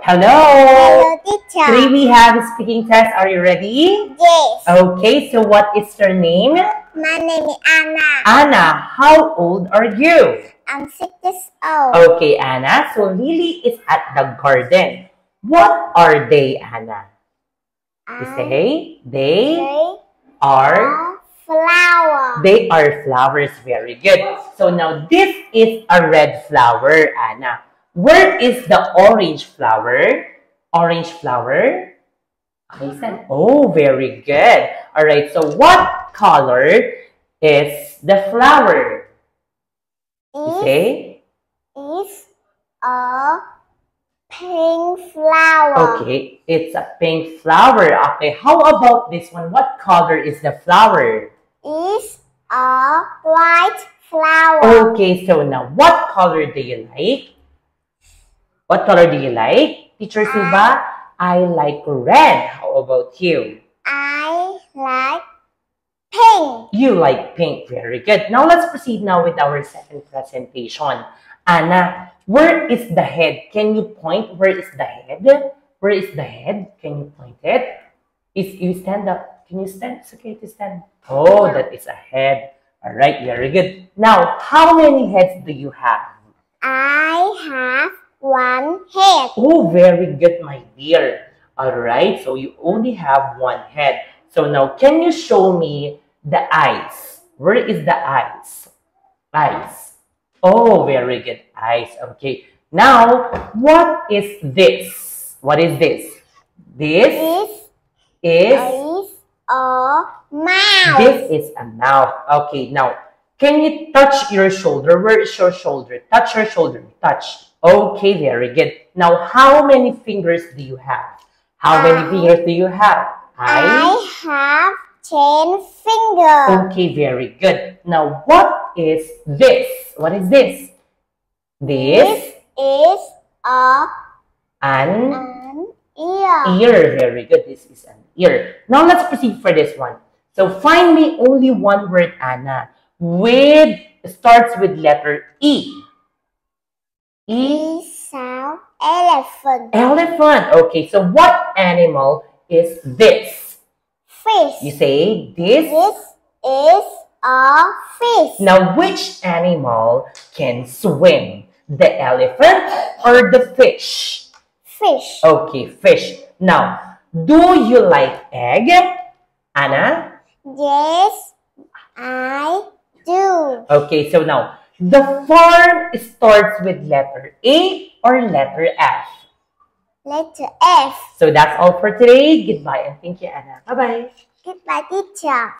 Hello. Hello, teacher. Today we have a speaking test. Are you ready? Yes. Okay, so what is your name? My name is Anna. Anna, how old are you? I'm 6 years old. Okay, Anna. So Lily is at the garden. What are they, Anna? You say they are flower. They are flowers. Very good. So now this is a red flower, Anna. Where is the orange flower? Orange flower? Okay, said. Oh, very good. All right. So what color is the flower? You say? Is a pink flower. Okay, it's a pink flower. Okay, how about this one? What color is the flower? Is a white flower. Okay, so now what color do you like? What color do you like? Teacher Suba, I like red. How about you? I like pink. You like pink. Very good. Now let's proceed now with our second presentation. Anna, where is the head? Can you point? Where is the head? Where is the head? Can you point it? You stand up. Can you stand? It's okay to stand. Oh, that is a head. All right, very good. Now, how many heads do you have? I have one head. Oh, very good, my dear. All right, so you only have one head. So now, can you show me the eyes? Where is the eyes? Eyes. Oh, very good. Eyes. Okay. Now, what is this? What is this? This is a mouth. This is a mouth. Okay, now, can you touch your shoulder? Where is your shoulder? Touch your shoulder. Touch. Okay, very good. Now, how many fingers do you have? How many fingers do you have? I have 10 fingers. Okay, very good. Now, what is this? What is this? This is an ear. ear. Very good. This is an ear. Now, let's proceed for this one. So, find me only one word, Anna, starts with letter E. E sound elephant. Elephant. Okay, so what animal is this? Fish. You say this? This is a fish. Now, which animal can swim? The elephant or the fish? Fish. Okay, fish. Now, do you like egg, Anna? Yes, I do. Okay, so now, the farm starts with letter A or letter F? Letter F. So that's all for today. Goodbye and thank you, Anna. Bye-bye. Goodbye, teacher.